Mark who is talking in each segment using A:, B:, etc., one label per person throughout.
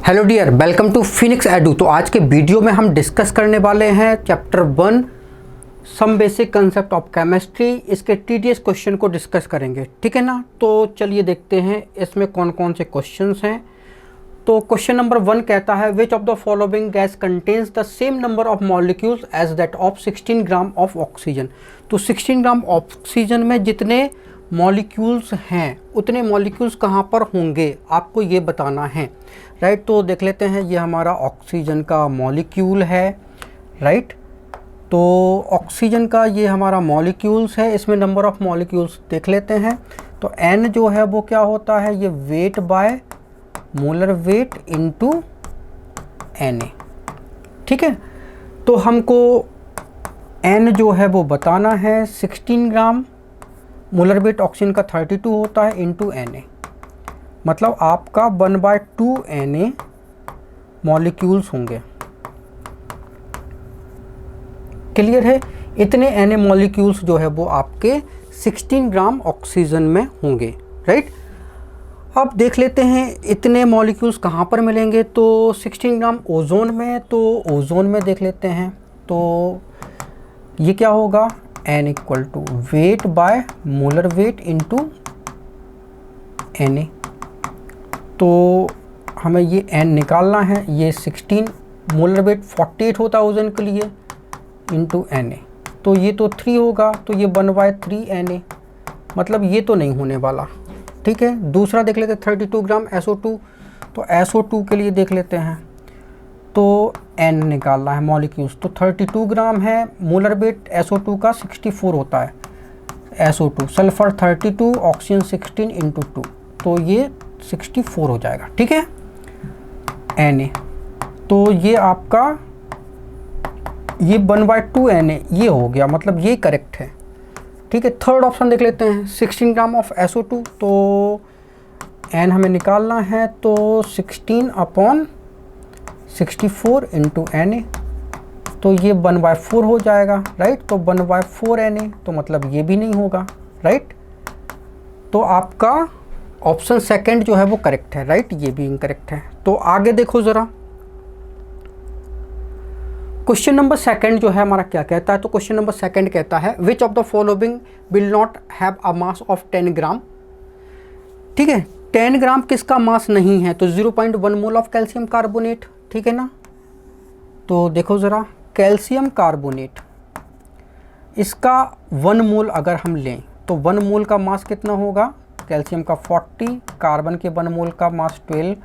A: Hello dear, welcome to Phoenix edu. तो आज के वीडियो में हम डिस्कस करने वाले हैं chapter 1 some basic concept of chemistry. इसके टीडीएस क्वेश्चन को डिस्कस करेंगे, ठीक है ना। तो चलिए देखते हैं इसमें कौन कौन से क्वेश्चंस हैं। तो क्वेश्चन नंबर 1 कहता है which of the following gas contains the same number of molecules as that of 16 gram of oxygen. तो 16 ग्राम ऑक्सीजन में जितने मॉलिक्यूल्स हैं उतने मॉलिक्यूल्स कहाँ पर होंगे आपको ये बताना है, राइट। तो देख लेते हैं, ये हमारा ऑक्सीजन का मॉलिक्यूल है, राइट। तो ऑक्सीजन का ये हमारा मॉलिक्यूल्स है, इसमें नंबर ऑफ मॉलिक्यूल्स देख लेते हैं। तो n जो है वो क्या होता है, ये wait by molar weight into Na, ठीक है। तो हमको n जो है वो बताना है। 16 ग्राम मोलर वेट ऑक्सीजन का 32 होता है इनटू Na, मतलब आपका 1/2 Na मॉलिक्यूल्स होंगे। क्लियर है, इतने Na मॉलिक्यूल्स जो है वो आपके 16 ग्राम ऑक्सीजन में होंगे, राइट। अब देख लेते हैं इतने मॉलिक्यूल्स कहाँ पर मिलेंगे। तो 16 ग्राम ओजोन में, तो ओजोन में देख लेते हैं। तो ये क्या होगा, n equal to weight by molar weight into Na। तो हमें ये n निकालना है। ये 16 मोलर वेट 48 होता है ओजोन के लिए इनटू Na। तो ये तो 3 होगा, तो ये 1/3 Na, मतलब ये तो नहीं होने वाला, ठीक है। दूसरा देख लेते हैं 32 ग्राम SO2। तो SO2 के लिए देख लेते हैं, तो n निकालना है मॉलिक्यूल्स। तो 32 ग्राम है, मोलर वेट SO2 का 64 होता है। SO2 सल्फर 32, ऑक्सीजन 16 इंटू 2, तो ये 64 हो जाएगा, ठीक है। Na, तो ये आपका ये 1/2 Na ये हो गया, मतलब ये करेक्ट है, ठीक है। थर्ड ऑप्शन देख लेते हैं 16 ग्राम ऑफ SO2। तो n हमें निकालना है, तो 16/64 इंटू Na, तो ये 1/4 हो जाएगा, राइट। तो 1/4 Na, तो मतलब ये भी नहीं होगा, राइट। तो आपका ऑप्शन सेकंड जो है वो करेक्ट है, राइट, ये भी इनकरेक्ट है। तो आगे देखो ज़रा, क्वेश्चन नंबर सेकंड जो है हमारा क्या कहता है। तो क्वेश्चन नंबर सेकंड कहता है which of the following will not have a mass of 10 ग्राम, ठीक है। 10 ग्राम किसका मास नहीं है, तो 0.1 मोल ऑफ कैल्शियम कार्बोनेट, ठीक है ना। तो देखो ज़रा, कैल्शियम कार्बोनेट इसका 1 मोल अगर हम लें तो 1 मोल का मास कितना होगा, कैल्शियम का 40, कार्बन के 1 मोल का मास 12,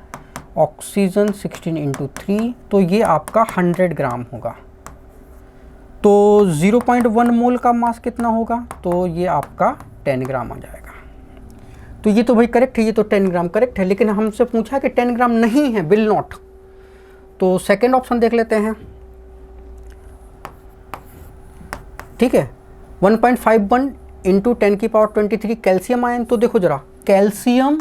A: ऑक्सीजन 16 इंटू 3, तो ये आपका 100 ग्राम होगा। तो 0.1 मोल का मास कितना होगा, तो ये आपका 10 ग्राम आ जाएगा। तो ये तो भाई करेक्ट है, ये तो 10 ग्राम करेक्ट है, लेकिन हमसे पूछा कि 10 ग्राम नहीं है, विल नॉट। तो सेकेंड ऑप्शन देख लेते हैं, ठीक है। 1.51 इंटू 10 की पावर 23 कैल्शियम आयन। तो देखो जरा, कैल्शियम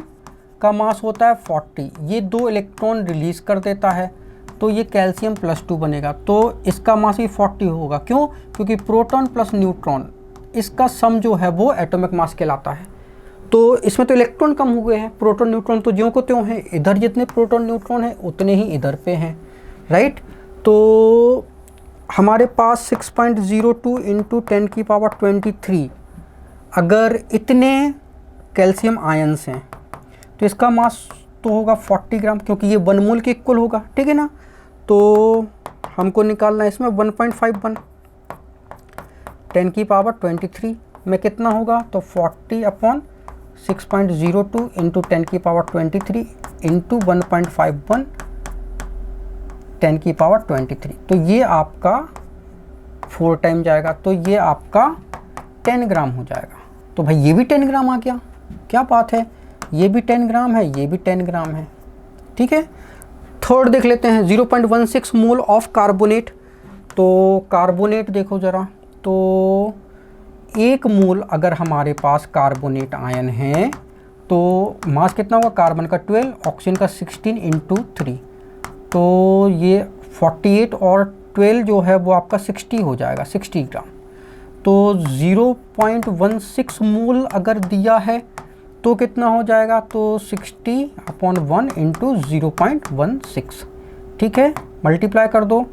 A: का मास होता है 40, ये 2 इलेक्ट्रॉन रिलीज कर देता है, तो ये कैल्शियम +2 बनेगा। तो इसका मास भी 40 होगा, क्यों, क्योंकि प्रोटॉन प्लस न्यूट्रॉन इसका सम जो है वो एटॉमिक मास कहलाता है। तो इसमें तो इलेक्ट्रॉन कम हो गए हैं, प्रोटॉन न्यूट्रॉन तो ज्यों को त्यों हैं, इधर जितने प्रोटॉन न्यूट्रॉन हैं उतने ही इधर पे हैं, राइट। तो हमारे पास 6.02 इंटू 10 की पावर 23 अगर इतने कैल्शियम आयन्स हैं तो इसका मास तो होगा 40 ग्राम, क्योंकि ये 1 मोल के इक्वल होगा, ठीक है ना। तो हमको निकालना है इसमें 1.51 10 की पावर 23 में कितना होगा, तो 40/6.02 इंटू 10 की पावर 23 इंटू 1.51 10 की पावर 23, तो ये आपका 4 टाइम जाएगा, तो ये आपका 10 ग्राम हो जाएगा। तो भाई ये भी 10 ग्राम आ गया, क्या बात है, ये भी 10 ग्राम है, ये भी 10 ग्राम है, ठीक है। थर्ड देख लेते हैं 0.16 मोल ऑफ कार्बोनेट। तो कार्बोनेट देखो ज़रा, तो 1 मोल अगर हमारे पास कार्बोनेट आयन है तो मास कितना होगा, कार्बन का 12, ऑक्सीजन का 16 इंटू 3, तो ये 48 और 12 जो है वो आपका 60 हो जाएगा, 60 ग्राम। तो 0.16 मोल अगर दिया है तो कितना हो जाएगा, तो 60/1 इंटू 0.16, ठीक है। मल्टीप्लाई कर दो,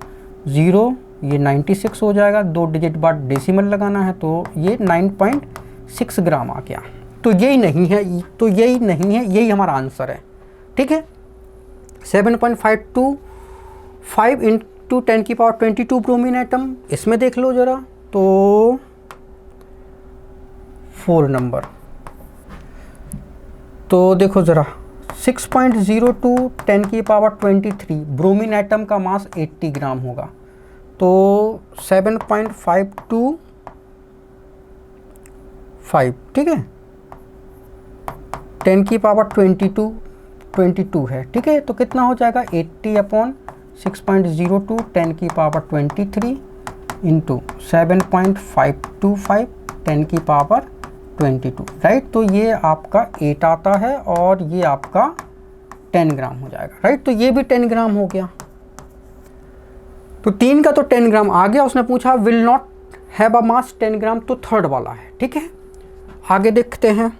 A: 0 ये 96 हो जाएगा, 2 डिजिट बाद डेसिमल लगाना है, तो ये 9.6 ग्राम आ गया। तो यही नहीं है, तो यही नहीं है, यही हमारा आंसर है, ठीक है। 7.525 इंटू 10⁻22 ब्रोमीन एटम, इसमें देख लो ज़रा, तो 4 नंबर। तो देखो ज़रा 6.02 10⁻23 ब्रोमीन एटम का मास 80 ग्राम होगा, तो 7.525, ठीक है, 10⁻22 है, ठीक है। तो कितना हो जाएगा 80/6.02 10⁻23 इंटू 7.525 10⁻22, राइट। तो ये आपका 8 आता है और ये आपका 10 ग्राम हो जाएगा, राइट। तो ये भी 10 ग्राम हो गया। तो 3 का तो 10 ग्राम आ गया। उसने पूछा विल नॉट हैव अ मास 10 ग्राम, तो थर्ड वाला है, ठीक है। आगे देखते हैं।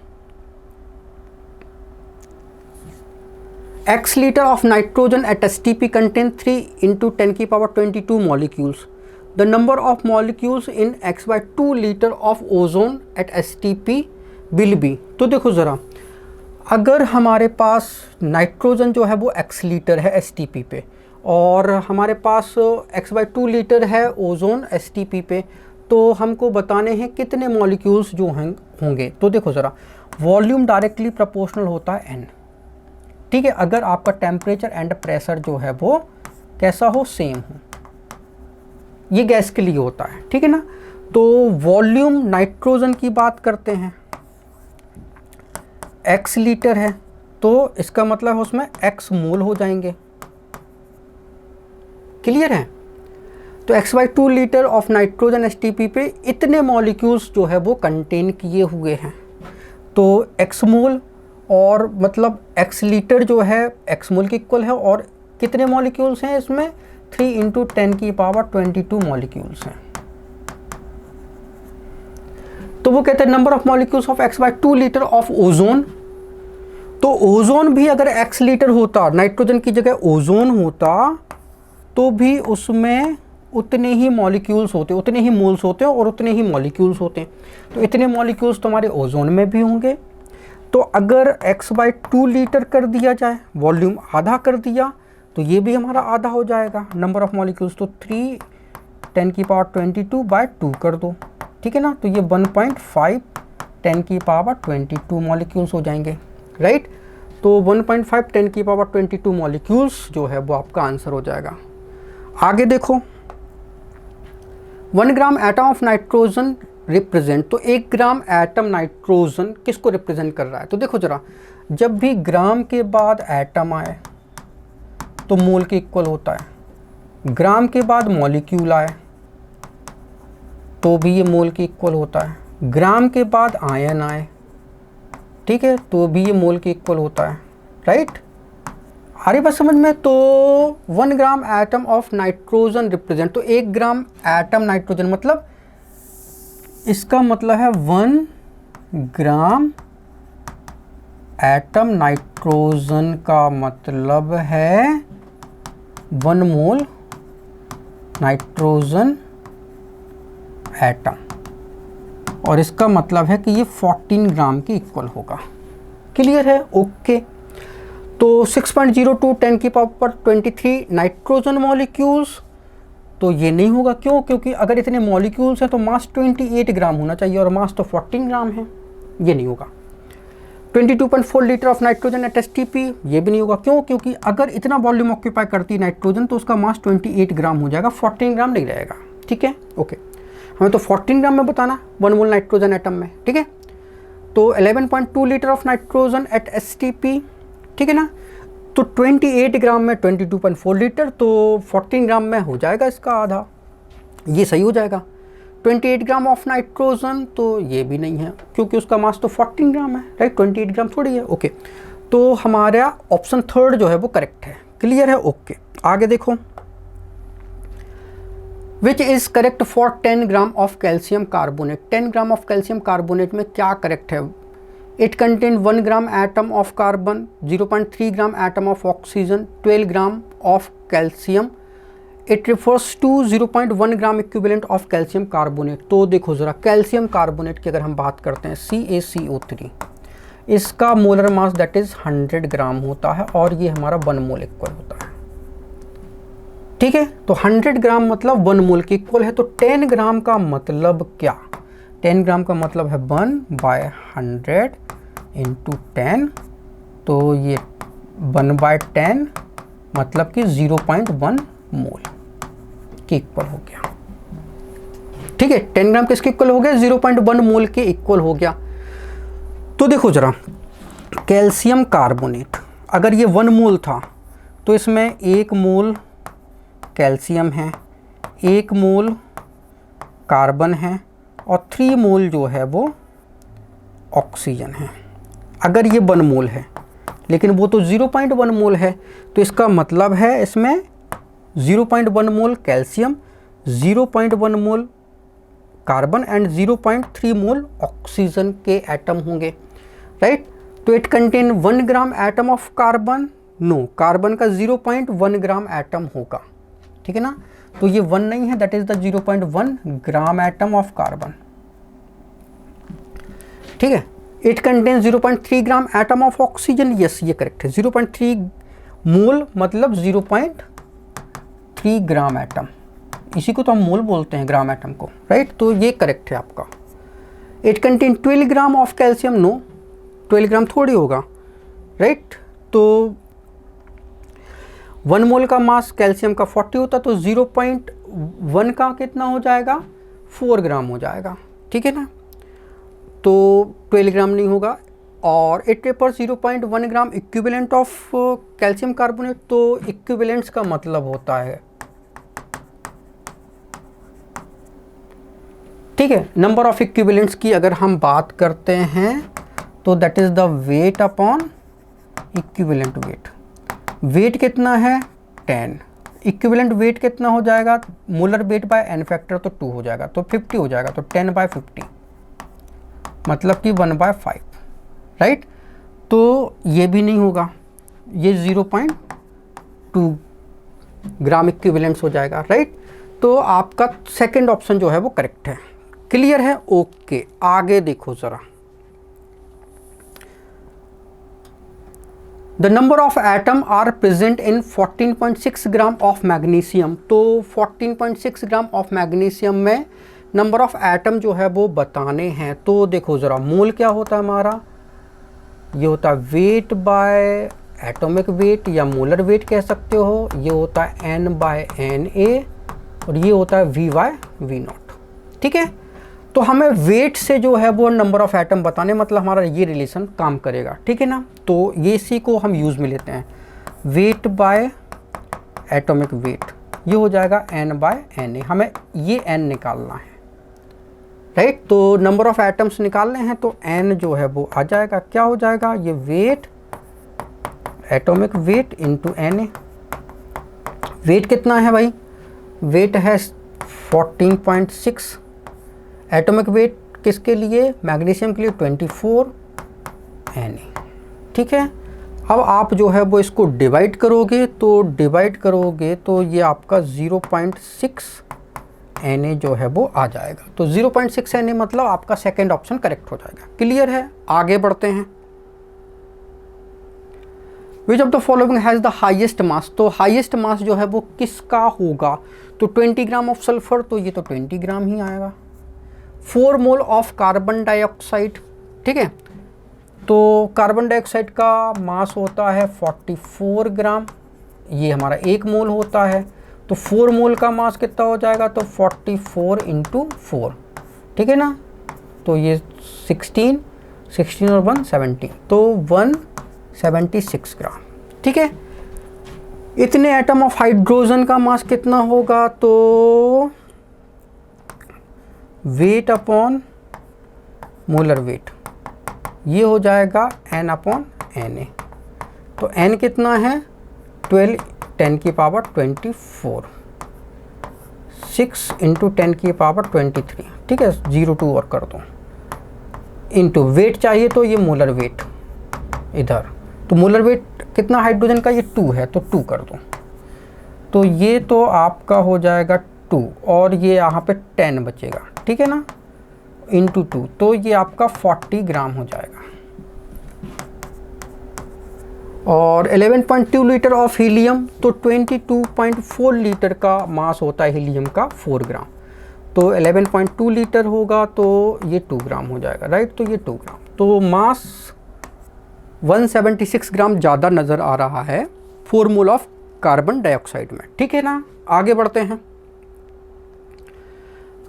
A: X liter of nitrogen at STP contain 3 into 10⁻22 molecules. The number of molecules in X/2 liter of ozone at STP will be। तो देखो ज़रा, अगर हमारे पास नाइट्रोजन जो है वो x लीटर है STP पे, और हमारे पास X/2 लीटर है ओजोन STP पे, तो हमको बताने हैं कितने मॉलिक्यूल्स जो होंगे। तो देखो ज़रा, वॉल्यूम डायरेक्टली प्रोपोर्शनल होता है n, ठीक है। अगर आपका टेम्परेचर एंड प्रेशर जो है वो कैसा हो, सेम हो, ये गैस के लिए होता है, ठीक है ना। तो वॉल्यूम नाइट्रोजन की बात करते हैं, x लीटर है, तो इसका मतलब है उसमें x मोल हो जाएंगे, क्लियर है। तो X/2 litre of nitrogen STP पे इतने मॉलिक्यूल्स जो है वो कंटेन किए हुए हैं। तो x मोल और मतलब x लीटर जो है x मोल के इक्वल है, और कितने मॉलिक्यूल्स हैं इसमें, 3 इंटू 10⁻22 मॉलिक्यूल्स हैं। तो वो कहते हैं number of molecules of X/2 litre of ozone. तो ओजोन भी अगर x लीटर होता, नाइट्रोजन की जगह ओजोन होता, तो भी उसमें उतने ही मॉलिक्यूल्स होते, उतने ही मोल्स होते हैं और उतने ही मॉलिक्यूल्स होते हैं। तो इतने मॉलिक्यूल्स तुम्हारे ओजोन में भी होंगे। तो अगर X/2 लीटर कर दिया जाए, वॉल्यूम आधा कर दिया, तो ये भी हमारा आधा हो जाएगा नंबर ऑफ मॉलिक्यूल्स। तो 3 10⁻22/2 कर दो, ठीक है ना। तो ये 1.5 10⁻22 मॉलिक्यूल्स हो जाएंगे, राइट। तो 1.5 10⁻22 मॉलिक्यूल्स जो है वो आपका आंसर हो जाएगा। आगे देखो, 1 gram atom of nitrogen represent. तो 1 ग्राम एटम नाइट्रोजन किसको रिप्रेजेंट कर रहा है। तो देखो जरा, जब भी ग्राम के बाद एटम आए तो मोल के इक्वल होता है, ग्राम के बाद मॉलिक्यूल आए तो भी ये मोल के इक्वल होता है, ग्राम के बाद आयन आए, ठीक है, तो भी ये मोल के इक्वल होता है, राइट। आ रही बात समझ में। तो 1 gram atom of nitrogen represent, तो 1 ग्राम एटम नाइट्रोजन, मतलब इसका मतलब है 1 ग्राम एटम नाइट्रोजन का मतलब है 1 मोल नाइट्रोजन एटम, और इसका मतलब है कि ये 14 ग्राम के इक्वल होगा। क्लियर है, ओके। तो 6.02 10⁻23 नाइट्रोजन मॉलिक्यूल्स, तो ये नहीं होगा। क्यों? क्योंकि अगर इतने मॉलिक्यूल्स हैं तो मास 28 ग्राम होना चाहिए और मास तो 14 ग्राम है, ये नहीं होगा। 22.4 litre of nitrogen eight STP, ये भी नहीं होगा। क्यों? क्योंकि अगर इतना वॉल्यूम ऑक्यूपाई करती है नाइट्रोजन तो उसका मास 28 ग्राम हो जाएगा, 14 ग्राम नहीं रहेगा, ठीक है, ओके। हमें तो 14 ग्राम में बताना 1 मोल नाइट्रोजन एटम में, ठीक है। तो 11.2 litre of nitrogen eight STP, ठीक है ना। तो 28 ग्राम में 22.4 लीटर, तो 14 ग्राम में हो जाएगा इसका आधा, ये सही हो जाएगा। 28 ग्राम ऑफ नाइट्रोजन, तो ये भी नहीं है क्योंकि उसका मास तो 14 ग्राम है, राइट, 28 ग्राम थोड़ी है, ओके। तो हमारा ऑप्शन थर्ड जो है वो करेक्ट है। क्लियर है, ओके। आगे देखो, which is correct for 10 gram of calcium carbonate. 10 gram of calcium carbonate में क्या करेक्ट है। It contain 1 gram atom of carbon, 0.3 gram atom of oxygen, 12 gram of calcium. It refers to 0.1 gram equivalent of calcium carbonate. तो देखो ज़रा, calcium carbonate की अगर हम बात करते हैं CaCO3, इसका मोलर मास दैट इज़ 100 ग्राम होता है और ये हमारा 1 मोल इक्वल होता है। ठीक है, तो 100 ग्राम मतलब 1 मोल के इक्वल है। तो 10 ग्राम का मतलब क्या? 10 ग्राम का मतलब है 1/100 इंटू 10, तो ये 1/10 मतलब कि 0.1 मोल के इक्वल हो गया। ठीक है, 10 ग्राम किसके इक्वल हो गया? 0.1 मोल के इक्वल हो गया। तो देखो जरा, कैल्शियम कार्बोनेट अगर ये 1 मोल था तो इसमें 1 मोल कैल्शियम है, 1 मोल कार्बन है और 3 मोल जो है वो ऑक्सीजन है। अगर ये 1 मोल है लेकिन वो तो 0.1 मोल है, तो इसका मतलब है इसमें 0.1 mole calcium, 0.1 mole carbon and 0.3 mole oxygen के एटम होंगे, राइट। तो it contain 1 gram atom of carbon, no, carbon का 0.1 ग्राम एटम होगा, ठीक है ना। तो ये 1 नहीं है, that is the 0.1 gram atom of carbon, ठीक है। It contain 0.3 gram atom of oxygen, yes ये करेक्ट है। 0.3 मोल मतलब 0.3 ग्राम एटम, इसी को तो हम मोल बोलते हैं ग्राम एटम को, राइट। तो ये करेक्ट है आपका। It contain 12 gram of calcium, no 12 gram थोड़ी होगा, राइट। तो 1 मोल का मास कैल्शियम का 40 होता, तो 0.1 का कितना हो जाएगा? 4 ग्राम हो जाएगा, ठीक है ना। तो 12 ग्राम नहीं होगा। और it refers 0.1 gram equivalent of calcium carbonate, तो इक्विवेलेंट्स का मतलब होता है, ठीक है, नंबर ऑफ इक्विवेलेंट्स की अगर हम बात करते हैं तो that is the weight upon equivalent weight. Weight कितना है? 10। इक्विवेलेंट वेट कितना हो जाएगा? Molar weight by N factor तो 2 हो जाएगा, तो 50 हो जाएगा। तो 10/50 मतलब कि 1/5, राइट। तो ये भी नहीं होगा, ये 0.2 ग्राम इक्विवेलेंट्स हो जाएगा, राइट। तो आपका सेकंड ऑप्शन जो है वो करेक्ट है। क्लियर है? ओके, आगे देखो ज़रा। The number of atom are present in 14.6 gram of magnesium. तो 14.6 ग्राम ऑफ मैग्नीशियम में नंबर ऑफ एटम जो है वो बताने हैं। तो देखो ज़रा, मोल क्या होता है हमारा? ये होता है वेट बाय एटॉमिक वेट या मोलर वेट कह सकते हो। ये होता है N/Na और ये होता है V/V0, ठीक है। तो हमें वेट से जो है वो नंबर ऑफ एटम बताने, मतलब हमारा ये रिलेशन काम करेगा, ठीक है ना। तो ये इसी को हम यूज़ में लेते हैं, वेट बाय एटॉमिक वेट, ये हो जाएगा N/Na। हमें ये N निकालना है, राइट। तो नंबर ऑफ एटम्स निकालने हैं तो N जो है वो आ जाएगा, क्या हो जाएगा? ये weight, atomic weight into Na। Weight कितना है भाई? वेट है 14.6। एटॉमिक वेट किसके लिए? मैग्नीशियम के लिए 24 Na, ठीक है। अब आप जो है वो इसको डिवाइड करोगे, तो ये आपका 0.6 Na जो है वो आ जाएगा। तो 0.6 Na मतलब आपका सेकंड ऑप्शन करेक्ट हो जाएगा। क्लियर है? आगे बढ़ते हैं। Which of the following has the highest mass. तो हाईएस्ट मास जो है वो किसका होगा? तो 20 ग्राम ऑफ सल्फर, तो ये तो 20 ग्राम ही आएगा। 4 मोल ऑफ कार्बन डाइऑक्साइड, ठीक है। तो कार्बन डाइऑक्साइड का मास होता है 44 ग्राम, ये हमारा 1 मोल होता है। तो 4 मोल का मास कितना हो जाएगा? तो 44 × 4, ठीक है ना। तो ये 16 और 1 17, तो 176 ग्राम, ठीक है। इतने एटम ऑफ हाइड्रोजन का मास कितना होगा? तो वेट अपॉन मोलर वेट, ये हो जाएगा N/Na। तो N कितना है? 12 10 की पावर 24, 6 × 10 की पावर 23, ठीक है। 0 2 और कर दो, इंटू वेट चाहिए तो ये मोलर वेट इधर, तो मोलर वेट कितना हाइड्रोजन का, ये 2 है तो 2 कर दो, तो ये तो आपका हो जाएगा 2 और ये यहाँ पे 10 बचेगा, ठीक है ना, इंटू 2, तो ये आपका 40 ग्राम हो जाएगा। और 11.2 लीटर ऑफ हीलियम, तो 22.4 लीटर का मास होता है हीलियम का 4 ग्राम, तो 11.2 लीटर होगा तो ये 2 ग्राम हो जाएगा, राइट, तो ये 2 ग्राम, तो मास 176 ग्राम ज़्यादा नज़र आ रहा है 4 मोल ऑफ कार्बन डाइऑक्साइड में, ठीक है ना। आगे बढ़ते हैं।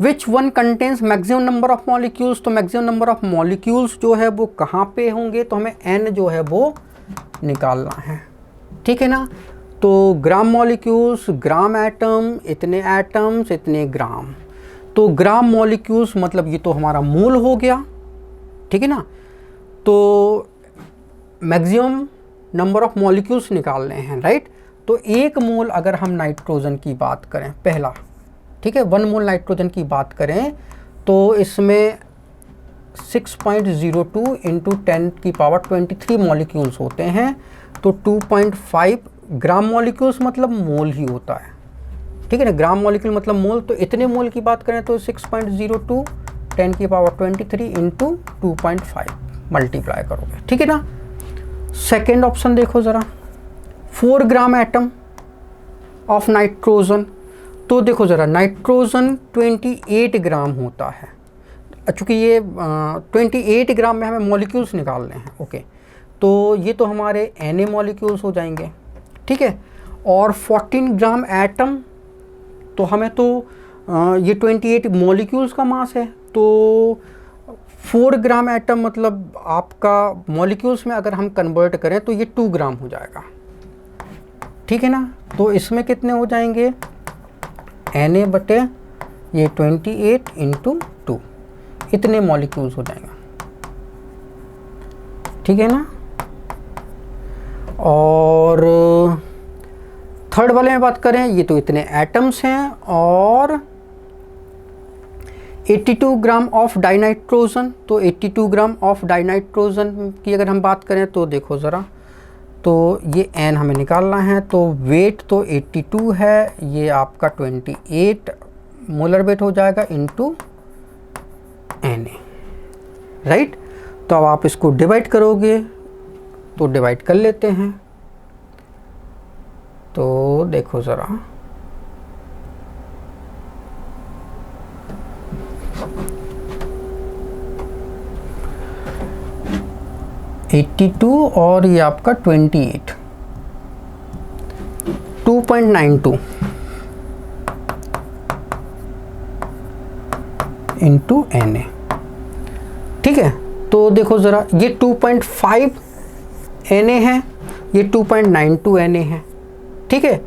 A: Which one contains maximum number of molecules, तो मैक्सिमम नंबर ऑफ मॉलिक्यूल्स जो है वो कहाँ पे होंगे, तो हमें n जो है वो निकालना है, ठीक है ना। तो ग्राम मॉलिक्यूल्स, ग्राम एटम, इतने एटम्स इतने ग्राम, तो ग्राम मॉलिक्यूल्स मतलब ये तो हमारा मोल हो गया, ठीक है ना। तो मैक्सिमम नंबर ऑफ मॉलिक्यूल्स निकालने हैं, राइट। तो 1 मोल अगर हम नाइट्रोजन की बात करें पहला, ठीक है, 1 मोल नाइट्रोजन की बात करें तो इसमें 6.02 इंटू 10⁻23 मॉलिक्यूल्स होते हैं, तो 2.5 ग्राम मॉलिक्यूल्स मतलब मोल ही होता है, ठीक है ना, ग्राम मॉलिक्यूल मतलब मोल, तो इतने मोल की बात करें तो 6.02 10⁻23 इंटू 2.5 मल्टीप्लाई करोगे, ठीक है ना। सेकेंड ऑप्शन देखो ज़रा, 4 ग्राम एटम ऑफ नाइट्रोजन, तो देखो ज़रा नाइट्रोजन 28 ग्राम होता है, चूँकि ये 28 ग्राम में हमें मॉलिक्यूल्स निकालने हैं, ओके, तो ये तो हमारे Na मॉलिक्यूल्स हो जाएंगे, ठीक है। और 14 ग्राम एटम, तो हमें तो ये 28 मॉलिक्यूल्स का मास है, तो 4 ग्राम एटम मतलब आपका मॉलिक्यूल्स में अगर हम कन्वर्ट करें तो ये 2 ग्राम हो जाएगा, ठीक है ना। तो इसमें कितने हो जाएंगे, Na बटे ये 28 इंटू 2, इतने मॉलिक्यूल्स हो जाएंगे, ठीक है ना। और थर्ड वाले में बात करें, ये तो इतने एटम्स हैं, और 82 ग्राम ऑफ डाइनाइट्रोजन, तो 82 ग्राम ऑफ डाइनाइट्रोजन की अगर हम बात करें तो देखो ज़रा, तो ये n हमें निकालना है, तो वेट तो 82 है, ये आपका 28 मोलर वेट हो जाएगा इंटू Na, राइट। तो अब आप इसको डिवाइड करोगे, तो डिवाइड कर लेते हैं, तो देखो ज़रा, (82) और ये आपका 28, 2.92 इंटू Na, ठीक है। तो देखो ज़रा, ये 2.5 Na है, ये 2.92 Na है, ठीक है।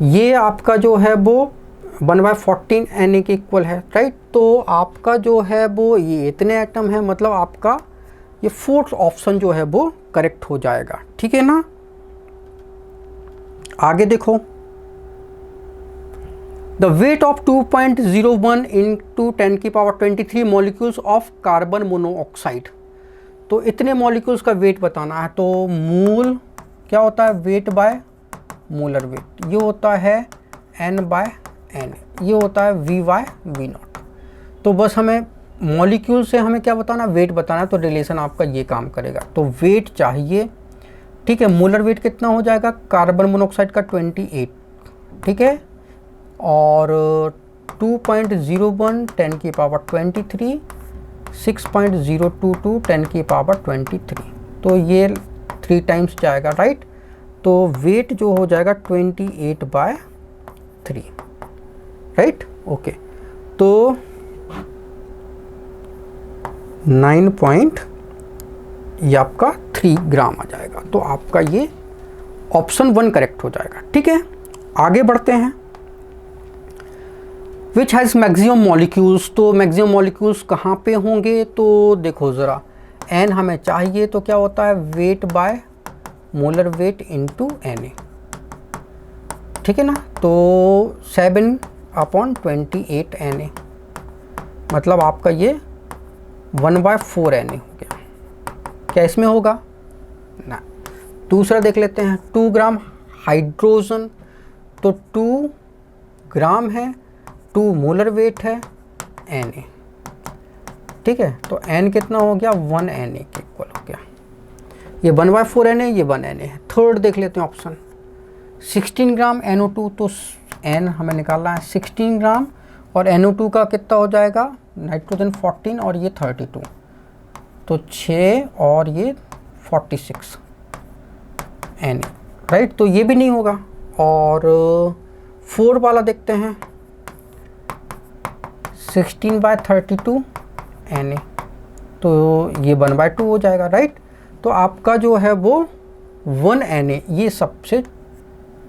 A: ये आपका जो है वो 1/14 Na के इक्वल है, राइट। तो आपका जो है वो ये इतने एटम है, मतलब आपका ये 4th ऑप्शन जो है वो करेक्ट हो जाएगा, ठीक है ना। आगे देखो, the weight of 2.01 into 10⁻23 molecules of carbon monoxide, तो इतने मॉलिक्यूल्स का वेट बताना है, तो मोल क्या होता है, वेट बाय मोलर वेट, ये होता है N/N, ये होता है V/V0। तो बस हमें मॉलिक्यूल से हमें क्या बताना, वेट बताना है, तो रिलेशन आपका ये काम करेगा। तो वेट चाहिए, ठीक है, मोलर वेट कितना हो जाएगा कार्बन मोनोऑक्साइड का 28, ठीक है, और 2.01 10⁻23 6.022 10⁻23, तो ये 3 टाइम्स जाएगा, राइट। तो वेट जो हो जाएगा 28/3, राइट, ओके। तो 9 ये आपका 3 ग्राम आ जाएगा, तो आपका ये ऑप्शन 1 करेक्ट हो जाएगा, ठीक है। आगे बढ़ते हैं। विच हैज़ मैक्सिमम मॉलिक्यूल्स, तो मैक्सिमम मॉलिक्यूल्स कहाँ पे होंगे, तो देखो ज़रा, n हमें चाहिए, तो क्या होता है wait by molar wait into Na, ठीक है ना। तो 7/28 Na, मतलब आपका ये 1/4 Na हो गया। क्या इसमें होगा ना। दूसरा देख लेते हैं 2 ग्राम हाइड्रोजन, तो 2 ग्राम है, 2 मोलर वेट है Na, ठीक है। तो N कितना हो गया 1 Na के इक्वल हो गया। ये 1/4 Na, ये 1 Na है। थर्ड देख लेते हैं ऑप्शन 16 ग्राम NO2, तो N हमें निकालना है 16 ग्राम और NO2 का कितना हो जाएगा नाइट्रोजन 14 और ये 32, तो 6 और ये 46 Na, राइट। तो ये भी नहीं होगा। और 4 वाला देखते हैं 16/32 Na, तो ये 1/2 हो जाएगा, राइट। तो आपका जो है वो 1 Na ये सबसे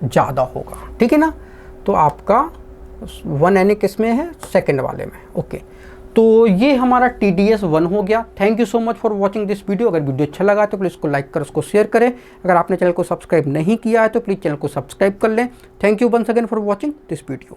A: ज़्यादा होगा, ठीक है ना। तो आपका 1 Na किस में है, सेकंड वाले में, ओके। तो ये हमारा TDS 1 हो गया। Thank you so much for watching this video. अगर वीडियो अच्छा लगा तो प्लीज़ इसको लाइक कर, उसको शेयर करें। अगर आपने चैनल को सब्सक्राइब नहीं किया है तो प्लीज़ चैनल को सब्सक्राइब कर लें। Thank you once again for watching this video.